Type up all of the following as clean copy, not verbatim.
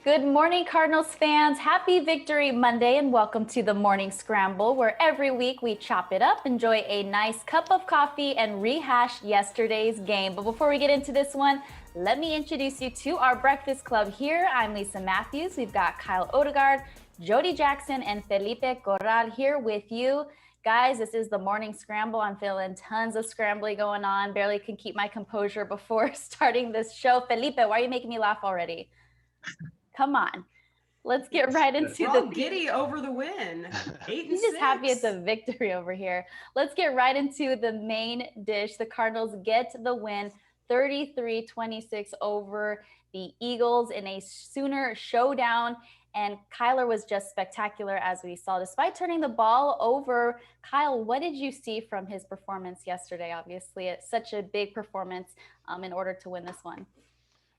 Good morning, Cardinals fans. Happy Victory Monday and welcome to the Morning Scramble, where every week we chop it up, enjoy a nice cup of coffee, and rehash yesterday's game. But before we get into this one, let me introduce you to our breakfast club here. I'm Lisa Matthews. We've got Kyle Odegard, Jody Jackson, and Felipe Corral here with you. Guys, this is the Morning Scramble. I'm feeling tons of scrambling going on. Barely can keep my composure before starting this show. Felipe, why are you making me laugh already? Come on. Let's get right into We're all giddy over the win. 8-6. He's just happy it's a victory over here. Let's get right into the main dish. The Cardinals get the win 33-26 over the Eagles in a Sooner showdown. And Kyler was just spectacular, as we saw. Despite turning the ball over, Kyle, what did you see from his performance yesterday? Obviously, it's such a big performance in order to win this one.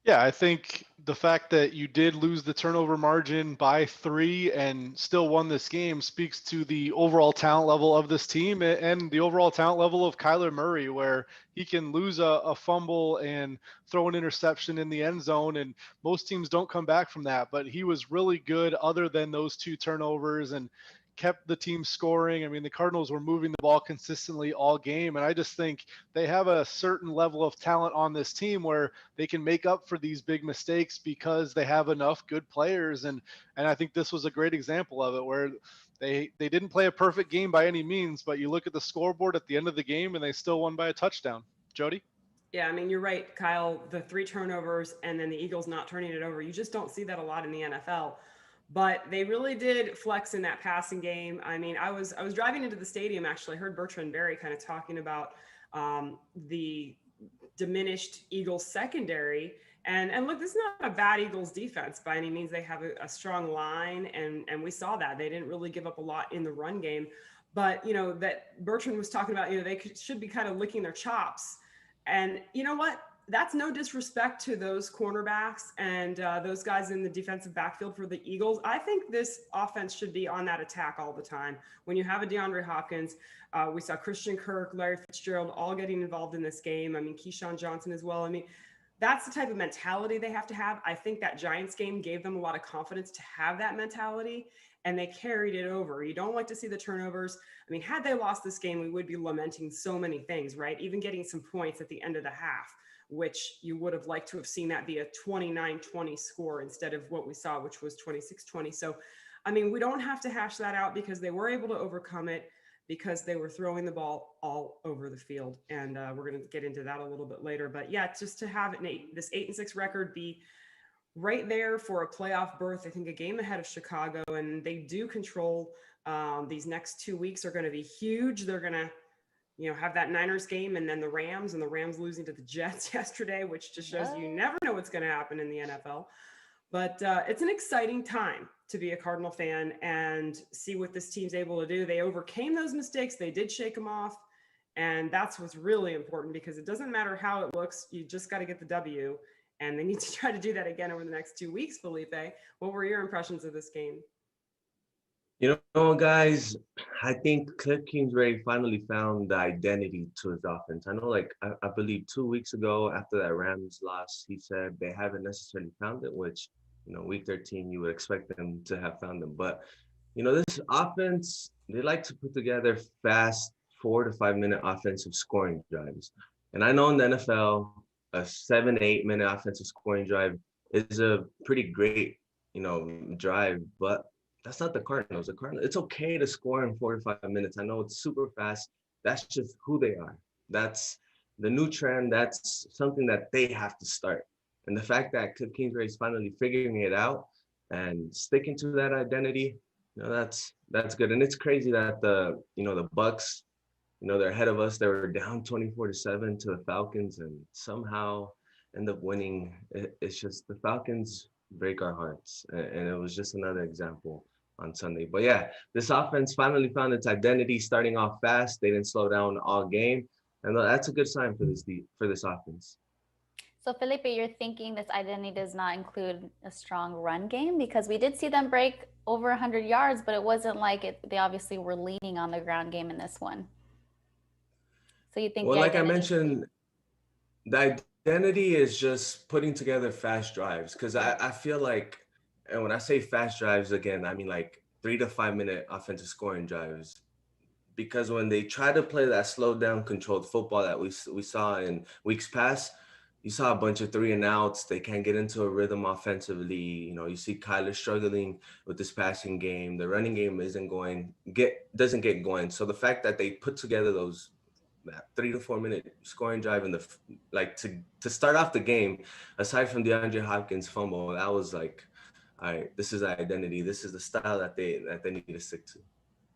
Yeah, I think the fact that you did lose the turnover margin by 3 and still won this game speaks to the overall talent level of this team and the overall talent level of Kyler Murray, where he can lose a fumble and throw an interception in the end zone. And most teams don't come back from that, but he was really good other than those 2 turnovers and kept the team scoring. I mean, the Cardinals were moving the ball consistently all game. And I just think they have a certain level of talent on this team where they can make up for these big mistakes because they have enough good players. And I think this was a great example of it, where they didn't play a perfect game by any means, but you look at the scoreboard at the end of the game and they still won by a touchdown. Jody? Yeah, I mean, you're right, Kyle. The 3 turnovers and then the Eagles not turning it over. You just don't see that a lot in the NFL. But they really did flex in that passing game. I mean, I was driving into the stadium, actually. I heard Bertrand Berry kind of talking about the diminished Eagles secondary. And look, this is not a bad Eagles defense by any means. They have a strong line, and we saw that. They didn't really give up a lot in the run game. But, you know, that Bertrand was talking about, you know, they should be kind of licking their chops. And you know what? That's no disrespect to those cornerbacks and those guys in the defensive backfield for the Eagles. I think this offense should be on that attack all the time. When you have a DeAndre Hopkins, we saw Christian Kirk, Larry Fitzgerald all getting involved in this game. I mean, Keyshawn Johnson as well. I mean, that's the type of mentality they have to have. I think that Giants game gave them a lot of confidence to have that mentality, and they carried it over. You don't like to see the turnovers. I mean, had they lost this game, we would be lamenting so many things, right? Even getting some points at the end of the half, which you would have liked to have seen that be a 29-20 score instead of what we saw, which was 26-20. So, I mean, we don't have to hash that out because they were able to overcome it because they were throwing the ball all over the field. And we're going to get into that a little bit later. But yeah, just to have this 8-6 record be right there for a playoff berth, I think a game ahead of Chicago, and they do control these next 2 weeks are going to be huge. They're going to, you know, have that Niners game and then the Rams losing to the Jets yesterday, which just shows you never know what's going to happen in the NFL. But it's an exciting time to be a Cardinal fan and see what this team's able to do. They overcame those mistakes. They did shake them off. And that's what's really important, because it doesn't matter how it looks. You just got to get the W. And they need to try to do that again over the next 2 weeks, Felipe. What were your impressions of this game? You know, guys, I think Cliff Kingsbury finally found the identity to his offense. I know, like, I believe 2 weeks ago after that Rams loss, he said they haven't necessarily found it, which, you know, week 13, you would expect them to have found them. But, you know, this offense, they like to put together fast 4 to 5 minute offensive scoring drives. And I know in the NFL, a 7-8 minute offensive scoring drive is a pretty great, you know, drive, but that's not the Cardinals. The Cardinals, it's okay to score in 4 to 5 minutes. I know it's super fast. That's just who they are. That's the new trend. That's something that they have to start. And the fact that Cliff Kingsbury is finally figuring it out and sticking to that identity, you know, that's good. And it's crazy that the Bucks, you know, they're ahead of us. They were down 24-7 to the Falcons and somehow end up winning. It's just the Falcons break our hearts. And it was just another example on Sunday. But yeah, this offense finally found its identity, starting off fast. They didn't slow down all game. And that's a good sign for this offense. So, Felipe, you're thinking this identity does not include a strong run game? Because we did see them break over 100 yards, but it wasn't like they obviously were leaning on the ground game in this one. So you think? Well, like I mentioned, the identity is just putting together fast drives, because I feel like and when I say fast drives, again, I mean like 3 to 5 minute offensive scoring drives. Because when they try to play that slowed down, controlled football that we saw in weeks past, you saw a bunch of 3-and-outs. They can't get into a rhythm offensively. You know, you see Kyler struggling with this passing game. The running game doesn't get going. So the fact that they put together that 3 to 4 minute scoring drive in to start off the game, aside from DeAndre Hopkins' fumble, that was like, all right, this is identity. This is the style that they need to stick to.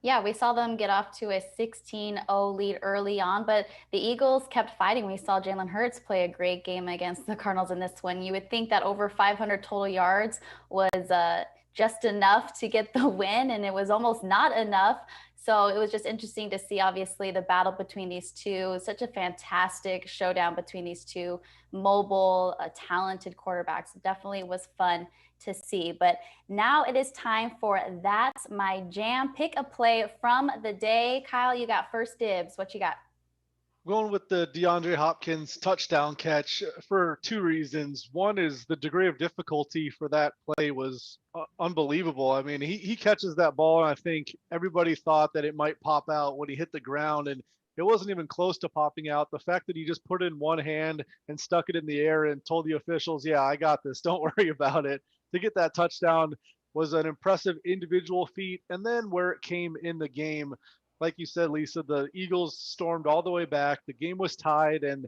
Yeah, we saw them get off to a 16-0 lead early on, but the Eagles kept fighting. We saw Jalen Hurts play a great game against the Cardinals in this one. You would think that over 500 total yards was just enough to get the win, and it was almost not enough. So it was just interesting to see, obviously, the battle between these two. Such a fantastic showdown between these two mobile, talented quarterbacks. It definitely was fun to see. But now it is time for That's My Jam. Pick a play from the day. Kyle, you got first dibs. What you got? Going with the DeAndre Hopkins touchdown catch for two reasons. One is the degree of difficulty for that play was unbelievable. I mean, he catches that ball, and I think everybody thought that it might pop out when he hit the ground, and it wasn't even close to popping out. The fact that he just put it in one hand and stuck it in the air and told the officials, yeah, I got this, don't worry about it, to get that touchdown was an impressive individual feat. And then where it came in the game, like you said, Lisa, the Eagles stormed all the way back. The game was tied, and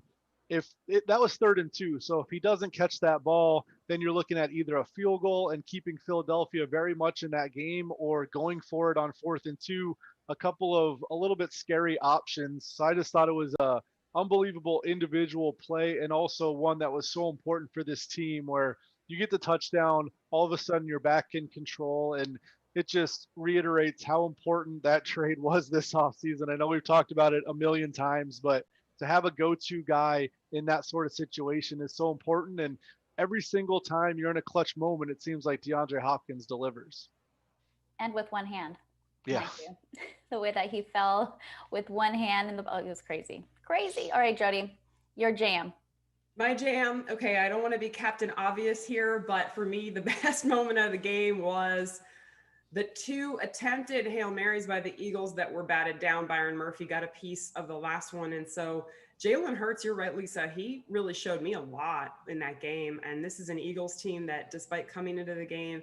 that was 3rd and 2. So if he doesn't catch that ball, then you're looking at either a field goal and keeping Philadelphia very much in that game, or going for it on 4th and 2. A couple of a little bit scary options. So I just thought it was a unbelievable individual play, and also one that was so important for this team, where you get the touchdown, all of a sudden you're back in control, and it just reiterates how important that trade was this offseason. I know we've talked about it a million times, but to have a go-to guy in that sort of situation is so important. And every single time you're in a clutch moment, it seems like DeAndre Hopkins delivers. And with one hand. Yeah. The way that he fell with one hand it was crazy. Crazy. All right, Jody, your jam. My jam, okay, I don't want to be Captain Obvious here, but for me, the best moment of the game was the 2 attempted Hail Marys by the Eagles that were batted down. Byron Murphy got a piece of the last one. And so Jalen Hurts, you're right, Lisa, he really showed me a lot in that game. And this is an Eagles team that, despite coming into the game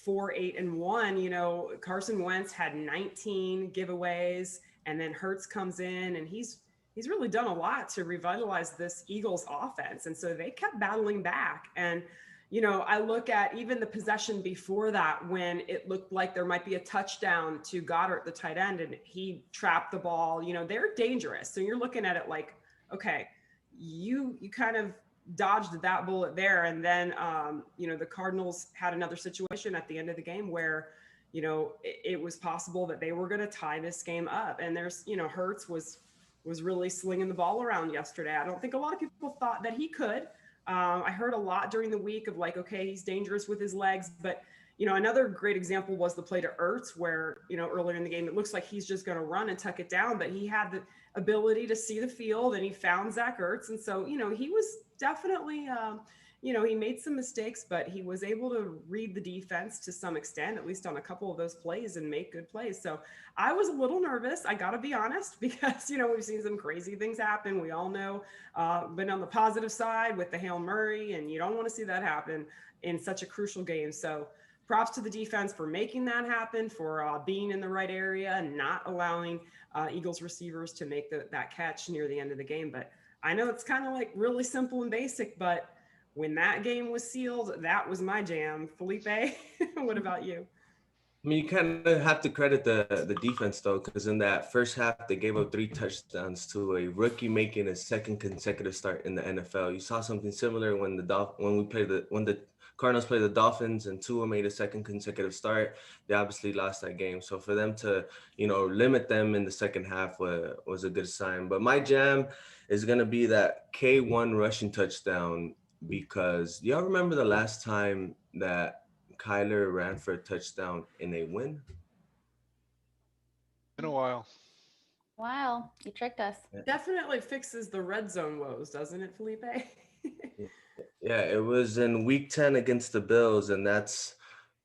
4-8-1, you know, Carson Wentz had 19 giveaways, and then Hurts comes in, and he's really done a lot to revitalize this Eagles offense. And so they kept battling back. And, you know, I look at even the possession before that, when it looked like there might be a touchdown to Goddard, the tight end, and he trapped the ball. You know, they're dangerous. So you're looking at it like, okay, you kind of dodged that bullet there. And then, you know, the Cardinals had another situation at the end of the game where, you know, it was possible that they were going to tie this game up. And there's, you know, Hurts was really slinging the ball around yesterday. I don't think a lot of people thought that he could. I heard a lot during the week of like, okay, he's dangerous with his legs. But, you know, another great example was the play to Ertz where, you know, earlier in the game, it looks like he's just going to run and tuck it down, but he had the ability to see the field, and he found Zach Ertz. And so, you know, he was definitely, you know, he made some mistakes, but he was able to read the defense to some extent, at least on a couple of those plays, and make good plays. So I was a little nervous, I got to be honest, because, you know, we've seen some crazy things happen. We all know, but on the positive side with the Hail Murray, and you don't want to see that happen in such a crucial game. So props to the defense for making that happen, for being in the right area and not allowing Eagles receivers to make that catch near the end of the game. But I know it's kind of like really simple and basic, but when that game was sealed, that was my jam. Felipe, what about you? I mean, you kind of have to credit the defense, though, because in that first half, they gave up 3 touchdowns to a rookie making a second consecutive start in the NFL. You saw something similar when the Cardinals played the Dolphins and Tua made a second consecutive start. They obviously lost that game. So for them to, you know, limit them in the second half was a good sign. But my jam is going to be that K1 rushing touchdown, because y'all remember the last time that Kyler ran for a touchdown in a win? In a while. Wow, you tricked us. Definitely fixes the red zone woes, doesn't it, Felipe? Yeah, it was in week 10 against the Bills, and that's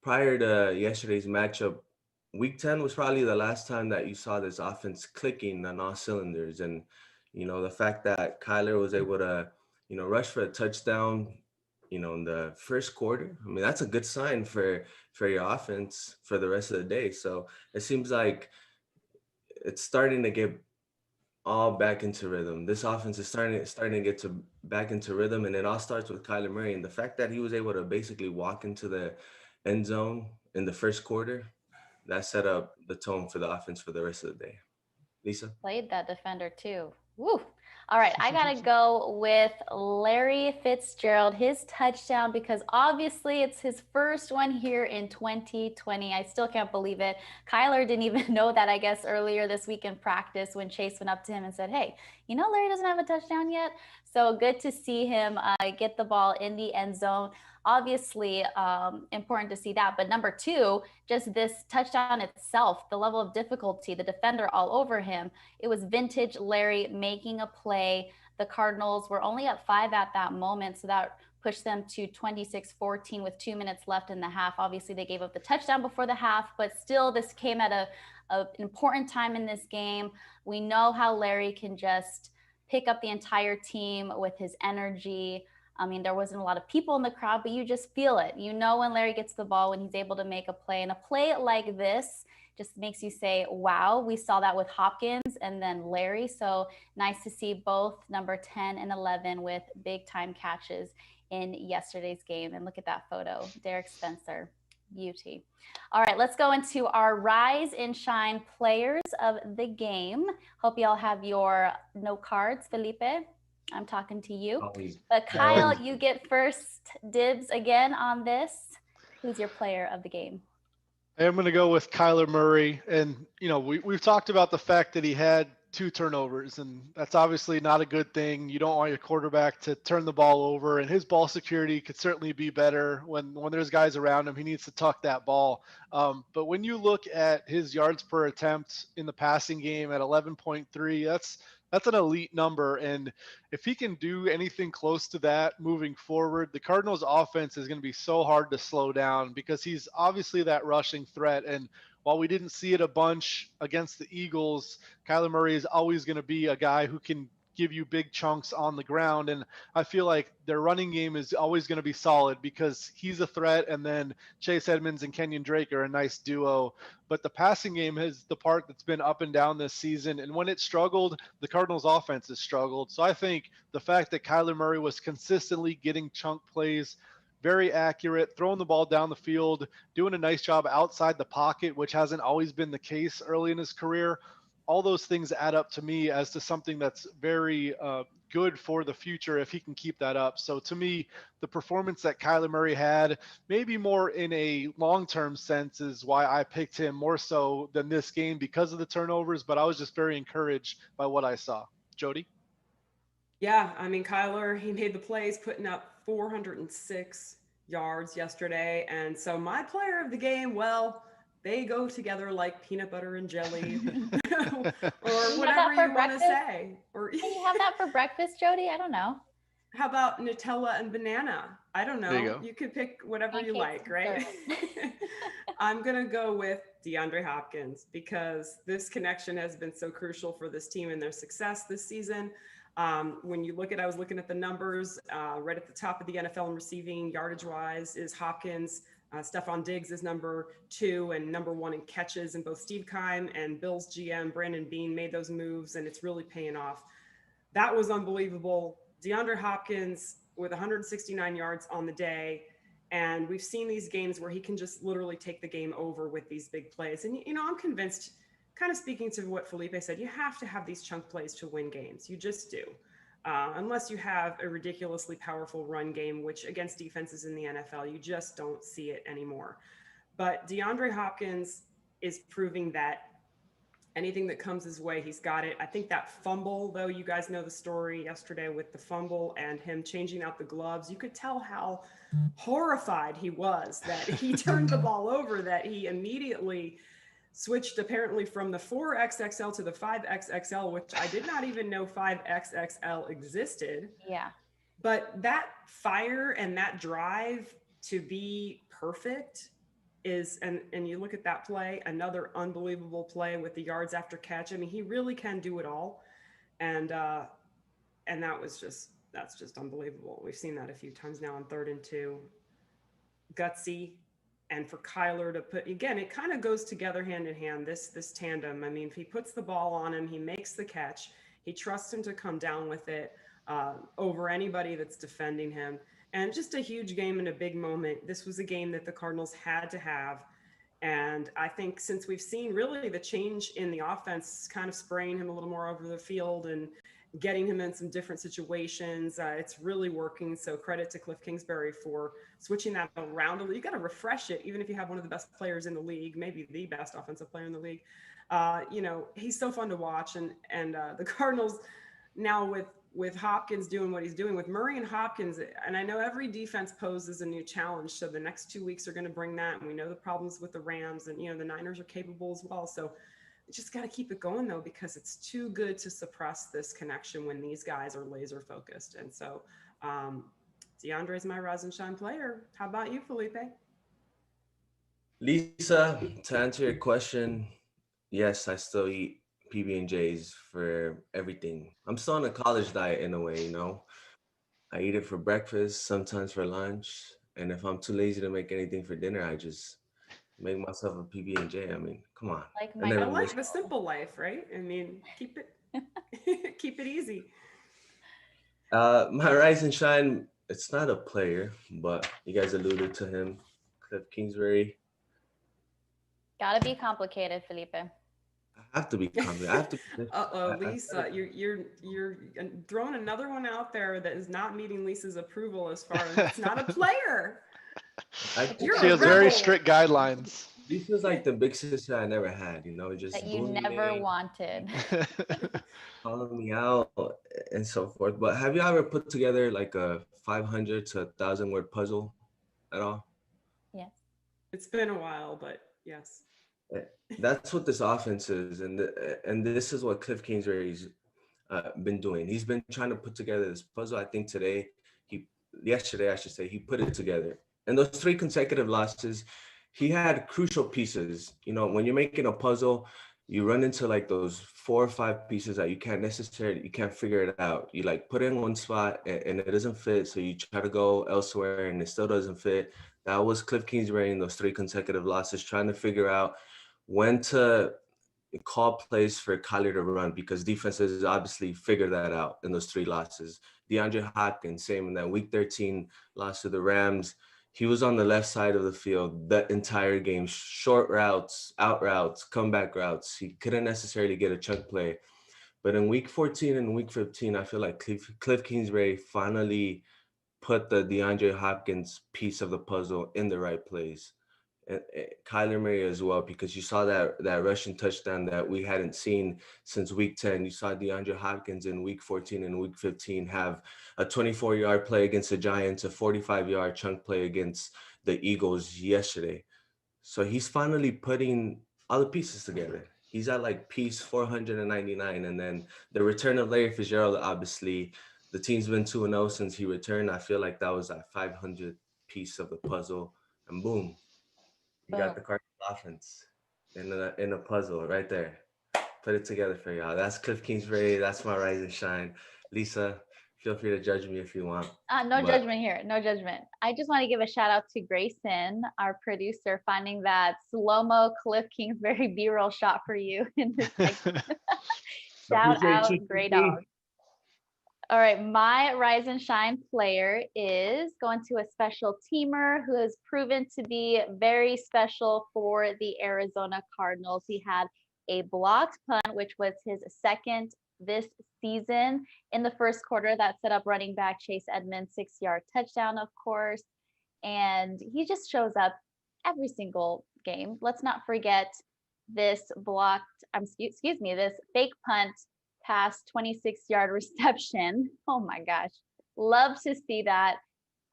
prior to yesterday's matchup, week 10 was probably the last time that you saw this offense clicking on all cylinders. And, the fact that Kyler was able to, rush for a touchdown, in the first quarter, I mean, that's a good sign for your offense for the rest of the day. So it seems like it's starting to get all back into rhythm. This offense is starting to get to back into rhythm, and it all starts with Kyler Murray. And the fact that he was able to basically walk into the end zone in the first quarter, that set up the tone for the offense for the rest of the day. Lisa? Played that defender too. Woo. All right, I got to go with Larry Fitzgerald, his touchdown, because obviously it's his first one here in 2020. I still can't believe it. Kyler didn't even know that, I guess, earlier this week in practice when Chase went up to him and said, hey, Larry doesn't have a touchdown yet. So good to see him get the ball in the end zone. Obviously, important to see that. But number two, just this touchdown itself, the level of difficulty, the defender all over him. It was vintage Larry making a play. The Cardinals were only up 5 at that moment, so that pushed them to 26-14 with 2 minutes left in the half. Obviously, they gave up the touchdown before the half, but still, this came at an important time in this game. We know how Larry can just pick up the entire team with his energy. I mean, there wasn't a lot of people in the crowd, but you just feel it. When Larry gets the ball, when he's able to make a play. And a play like this just makes you say, wow, we saw that with Hopkins and then Larry. So nice to see both number 10 and 11 with big time catches in yesterday's game. And look at that photo, Derek Spencer. Beauty. All right, let's go into our Rise and Shine players of the game. Hope y'all have your note cards, Felipe. I'm talking to you. But Kyle, you get first dibs again on this. Who's your player of the game? I'm going to go with Kyler Murray. And, we've talked about the fact that he had 2 turnovers, and that's obviously not a good thing. You don't want your quarterback to turn the ball over, and his ball security could certainly be better when there's guys around him. He needs to tuck that ball. But when you look at his yards per attempt in the passing game at 11.3, that's an elite number. And if he can do anything close to that moving forward, the Cardinals offense is going to be so hard to slow down because he's obviously that rushing threat. And while we didn't see it a bunch against the Eagles, Kyler Murray is always going to be a guy who can give you big chunks on the ground. And I feel like their running game is always going to be solid because he's a threat. And then Chase Edmonds and Kenyon Drake are a nice duo. But the passing game is the part that's been up and down this season. And when it struggled, the Cardinals offense has struggled. So I think the fact that Kyler Murray was consistently getting chunk plays, very accurate, throwing the ball down the field, doing a nice job outside the pocket, which hasn't always been the case early in his career. All those things add up to me as to something that's very good for the future if he can keep that up. So to me, the performance that Kyler Murray had, maybe more in a long-term sense, is why I picked him more so than this game because of the turnovers, but I was just very encouraged by what I saw. Jody? Yeah, I mean, Kyler, he made the plays, putting up 406 yards yesterday. And so my player of the game, well, they go together like peanut butter and jelly or whatever you want to say. Or can you have that for breakfast, Jody? I don't know. How about Nutella and banana? I don't know. There you go. You could pick whatever you like, right? I'm going to go with DeAndre Hopkins because this connection has been so crucial for this team and their success this season. When you look at, I was looking at the numbers, right at the top of the NFL in receiving yardage wise is Hopkins. Stephon Diggs is number 2 and number 1 in catches, and both Steve Keim and Bills GM Brandon Beane made those moves, and it's really paying off. That was unbelievable. DeAndre Hopkins with 169 yards on the day, and we've seen these games where he can just literally take the game over with these big plays. And, I'm convinced, kind of speaking to what Felipe said, you have to have these chunk plays to win games. You just do. Unless you have a ridiculously powerful run game, which against defenses in the NFL, you just don't see it anymore. But DeAndre Hopkins is proving that anything that comes his way, he's got it. I think that fumble, though, you guys know the story yesterday with the fumble and him changing out the gloves. You could tell how horrified he was that he turned the ball over, that he immediately switched apparently from the 4XXL to the 5XXL, which I did not even know 5XXL existed. Yeah. But that fire and that drive to be perfect is, and you look at that play, another unbelievable play with the yards after catch. I mean, he really can do it all. And that's just unbelievable. We've seen that a few times now on 3rd and 2. Gutsy, and for Kyler to put, again, it kind of goes together hand in hand, this tandem. I mean, if he puts the ball on him, he makes the catch, he trusts him to come down with it over anybody that's defending him. And just a huge game and a big moment. This was a game that the Cardinals had to have. And I think since we've seen really the change in the offense, kind of spraying him a little more over the field and getting him in some different situations, it's really working. So credit to Cliff Kingsbury for switching that around. You got to refresh it, even if you have one of the best players in the league, maybe the best offensive player in the league. He's so fun to watch. And the Cardinals now with Hopkins doing what he's doing with Murray and Hopkins, and I know every defense poses a new challenge. So the next 2 weeks are going to bring that. And we know the problems with the Rams, and, the Niners are capable as well. So just got to keep it going though, because it's too good to suppress this connection when these guys are laser focused. And so DeAndre's my Rise and Shine player. How about you, Felipe? Lisa, to answer your question, yes, I still eat PB&Js for everything. I'm still on a college diet in a way, I eat it for breakfast, sometimes for lunch. And if I'm too lazy to make anything for dinner, I just make myself a PB&J. I mean, come on. I like the simple life, right? I mean, keep it keep it easy. My Rise and Shine, it's not a player, but you guys alluded to him, Cliff Kingsbury. Gotta be complicated, Felipe. I have to be complicated. I have to. Lisa, you're throwing another one out there that is not meeting Lisa's approval as far as it's not a player. She has very strict guidelines. Lisa's like the big sister I never had, just that you never wanted. Calling me out and so forth. But have you ever put together like a 500 to 1,000 word puzzle at all? Yes. It's been a while, but yes. That's what this offense is, and this is what Cliff Kingsbury's been doing. He's been trying to put together this puzzle. I think yesterday, I should say, he put it together. And those 3 consecutive losses, he had crucial pieces. When you're making a puzzle, you run into like those 4 or 5 pieces that you can't figure it out. You like put it in one spot and it doesn't fit, so you try to go elsewhere and it still doesn't fit. That was Cliff Kingsbury in those 3 consecutive losses, trying to figure out when to call plays for Kyler to run, because defenses obviously figured that out in those 3 losses. DeAndre Hopkins, same in that week 13 loss to the Rams. He was on the left side of the field the entire game, short routes, out routes, comeback routes. He couldn't necessarily get a chunk play. But in week 14 and week 15, I feel like Cliff Kingsbury finally put the DeAndre Hopkins piece of the puzzle in the right place. And Kyler Murray as well, because you saw that rushing touchdown that we hadn't seen since week 10. You saw DeAndre Hopkins in week 14 and week 15 have a 24-yard play against the Giants, a 45-yard chunk play against the Eagles yesterday. So he's finally putting all the pieces together. He's at like piece 499. And then the return of Larry Fitzgerald, obviously, the team's been 2-0 since he returned. I feel like that was that 500 piece of the puzzle. And boom. You got the Cardinals offense in a puzzle right there. Put it together for y'all. That's Cliff Kingsbury. That's my Rise and Shine. Lisa, feel free to judge me if you want. Judgment here. No judgment. I just want to give a shout out to Grayson, our producer, finding that slow-mo Cliff Kingsbury B-roll shot for you in this segment. Shout out, Gray Dog. All right, my Rise and Shine player is going to a special teamer who has proven to be very special for the Arizona Cardinals. He had a blocked punt, which was his second this season. In the first quarter, that set up running back Chase Edmonds' 6-yard touchdown, of course. And he just shows up every single game. Let's not forget this this fake punt past 26-yard reception. Oh my gosh. Love to see that.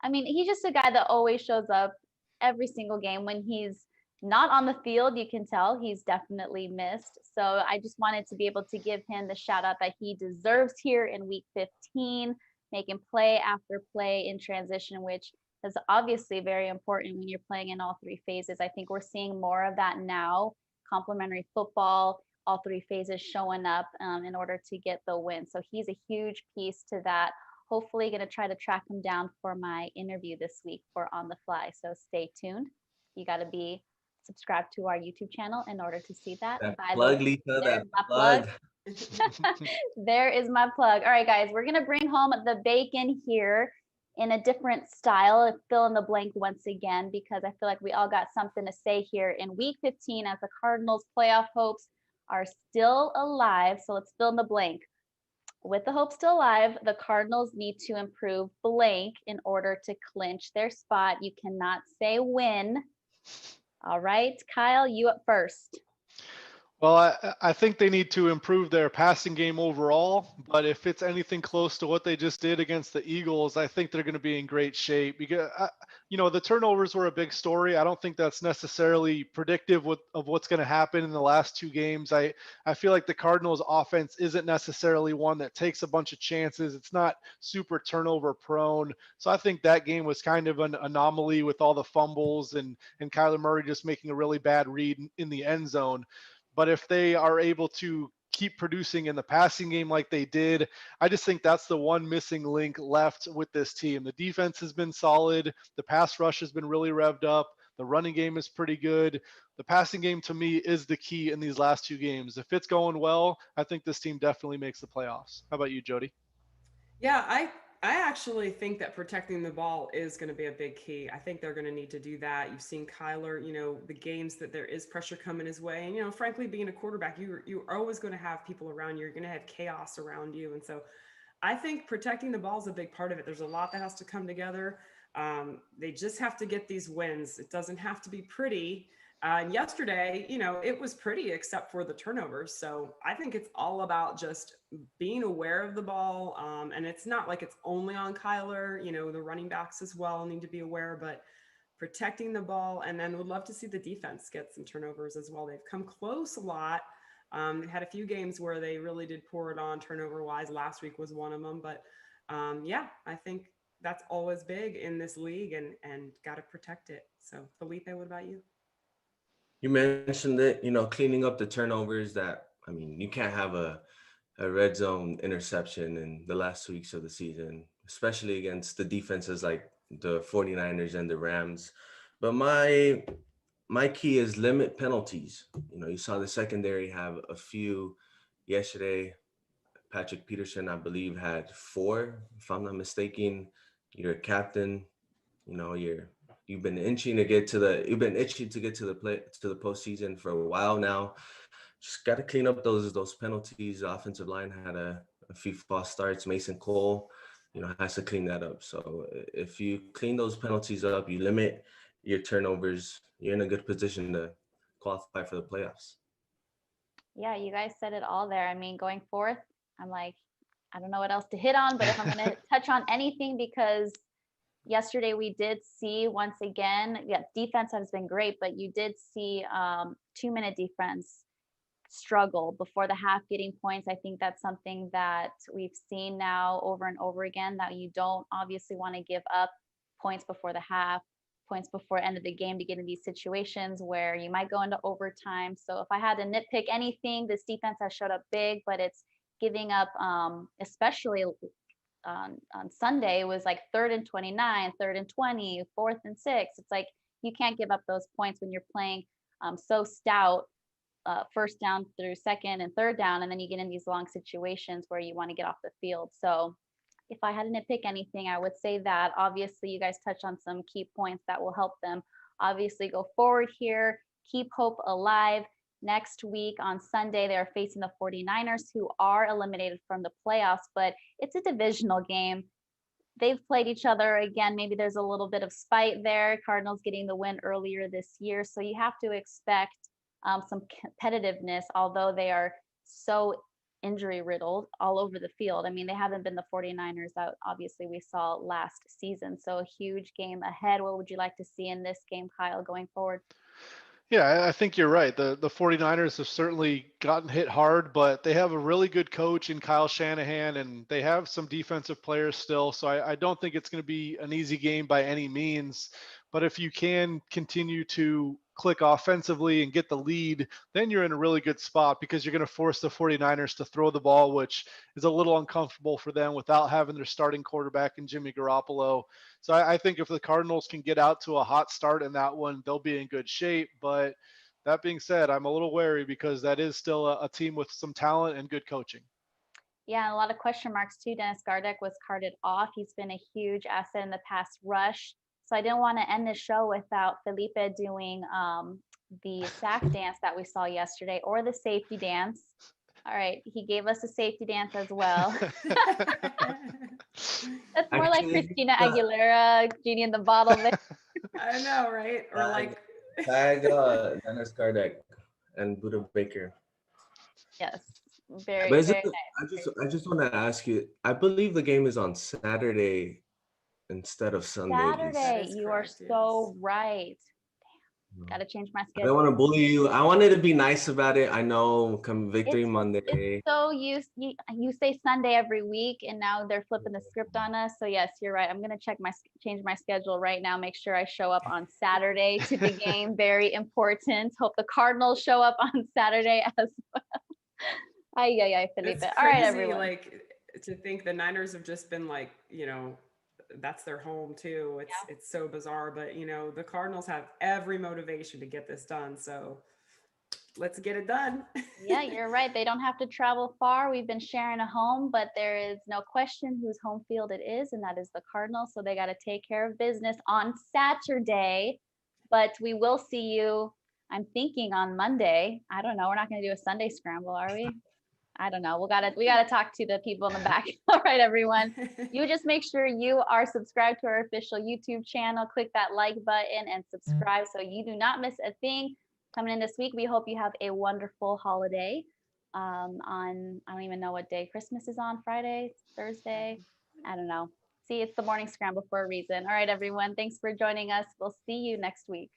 I mean, he's just a guy that always shows up every single game. When he's not on the field, you can tell he's definitely missed. So I just wanted to be able to give him the shout out that he deserves here in week 15, making play after play in transition, which is obviously very important when you're playing in all three phases. I think we're seeing more of that now. Complementary football, all three phases showing up in order to get the win. So he's a huge piece to that. Hopefully going to try to track him down for my interview this week for On the Fly. So stay tuned. You got to be subscribed to our YouTube channel in order to see that. That By plug, the way, Lisa, there's that my plug. there is my plug. All right, guys, we're going to bring home the bacon here in a different style, fill in the blank once again, because I feel like we all got something to say here in week 15 as the Cardinals playoff hopes are still alive. So let's fill in the blank. With the hope still alive, the Cardinals need to improve blank in order to clinch their spot. You cannot say win. All right, Kyle, you up first. Well, I think they need to improve their passing game overall, but if it's anything close to what they just did against the Eagles, I think they're going to be in great shape because, the turnovers were a big story. I don't think that's necessarily predictive of what's going to happen in the last two games. I feel like the Cardinals offense isn't necessarily one that takes a bunch of chances. It's not super turnover prone. So I think that game was kind of an anomaly with all the fumbles and Kyler Murray just making a really bad read in the end zone. But if they are able to keep producing in the passing game like they did, I just think that's the one missing link left with this team. The defense has been solid. The pass rush has been really revved up. The running game is pretty good. The passing game to me is the key in these last two games. If it's going well, I think this team definitely makes the playoffs. How about you, Jody? Yeah, I actually think that protecting the ball is going to be a big key. I think they're going to need to do that. You've seen Kyler, the games that there is pressure coming his way, and frankly, being a quarterback, you're always going to have people around you. You're going to have chaos around you, and so I think protecting the ball is a big part of it. There's a lot that has to come together. They just have to get these wins. It doesn't have to be pretty. And yesterday, it was pretty except for the turnovers. So I think it's all about just being aware of the ball. And it's not like it's only on Kyler, the running backs as well need to be aware, but protecting the ball. And then would love to see the defense get some turnovers as well. They've come close a lot. They had a few games where they really did pour it on turnover wise. Last week was one of them. But yeah, I think that's always big in this league and got to protect it. So Felipe, what about you? You mentioned it, cleaning up the turnovers you can't have a red zone interception in the last weeks of the season, especially against the defenses like the 49ers and the Rams. But my key is limit penalties. You saw the secondary have a few yesterday. Patrick Peterson, I believe, had 4, if I'm not mistaken. You're a captain, you've been itching to get to the postseason for a while now. Just got to clean up those penalties. The offensive line had a few false starts. Mason Cole, has to clean that up. So if you clean those penalties up, you limit your turnovers, you're in a good position to qualify for the playoffs. Yeah, you guys said it all there. I mean, going forth, I'm like, I don't know what else to hit on, but if I'm going to touch on anything, because yesterday we did see once again, defense has been great, but you did see 2-minute defense struggle before the half getting points. I think that's something that we've seen now over and over again, that you don't obviously want to give up points before the half, points before end of the game to get in these situations where you might go into overtime. So if I had to nitpick anything, this defense has showed up big, but it's giving up, especially on Sunday, it was like 3rd and 29, 3rd and 20, 4th and 6. It's like you can't give up those points when you're playing so stout, first down through second and third down, and then you get in these long situations where you want to get off the field. So if I had to nitpick anything, I would say that obviously you guys touched on some key points that will help them obviously go forward here, keep hope alive. Next week on Sunday, they're facing the 49ers, who are eliminated from the playoffs, but it's a divisional game. They've played each other again. Maybe there's a little bit of spite there. Cardinals getting the win earlier this year. So you have to expect some competitiveness, although they are so injury riddled all over the field. I mean, they haven't been the 49ers that obviously we saw last season. So a huge game ahead. What would you like to see in this game, Kyle, going forward? Yeah, I think you're right. The 49ers have certainly gotten hit hard, but they have a really good coach in Kyle Shanahan, and they have some defensive players still. So I don't think it's going to be an easy game by any means. But if you can continue to click offensively and get the lead, then you're in a really good spot because you're going to force the 49ers to throw the ball, which is a little uncomfortable for them without having their starting quarterback in Jimmy Garoppolo. So I think if the Cardinals can get out to a hot start in that one, they'll be in good shape. But that being said, I'm a little wary because that is still a team with some talent and good coaching. Yeah, a lot of question marks too. Dennis Gardeck was carted off. He's been a huge asset in the pass rush. So I didn't want to end the show without Felipe doing the sack dance that we saw yesterday, or the safety dance. All right, he gave us a safety dance as well. That's more like Christina Aguilera, Genie in the Bottle. I know, right? Or like tag Dennis Gardeck and Buda Baker. Yes, very, But very nice. I just want to ask you. I believe the game is on Saturday instead of Sunday. Saturday, you are so right. Got to change my I schedule. don't want to bully you. I wanted to be nice about it. I know, come Victory It's Monday. so you say Sunday every week, and now they're flipping the script on us. So yes, you're right. I'm gonna change my schedule right now. Make sure I show up on Saturday to the game. Very important. Hope the Cardinals show up on Saturday as well. Ay, Felipe. It's crazy, all right, everyone. Like to think the Niners have just been like, that's their home too. It's so bizarre, but the Cardinals have every motivation to get this done. So let's get it done. Yeah, you're right. They don't have to travel far. We've been sharing a home, but there is no question whose home field it is, and that is the Cardinals. So they got to take care of business on Saturday. But we will see you, I'm thinking, on Monday. I don't know. We're not going to do a Sunday scramble, are we? I don't know. We gotta talk to the people in the back. All right, everyone. You just make sure you are subscribed to our official YouTube channel. Click that like button and subscribe so you do not miss a thing coming in this week. We hope you have a wonderful holiday. On I don't even know what day Christmas is on. Friday, Thursday. I don't know. See, it's the morning scramble for a reason. All right, everyone. Thanks for joining us. We'll see you next week.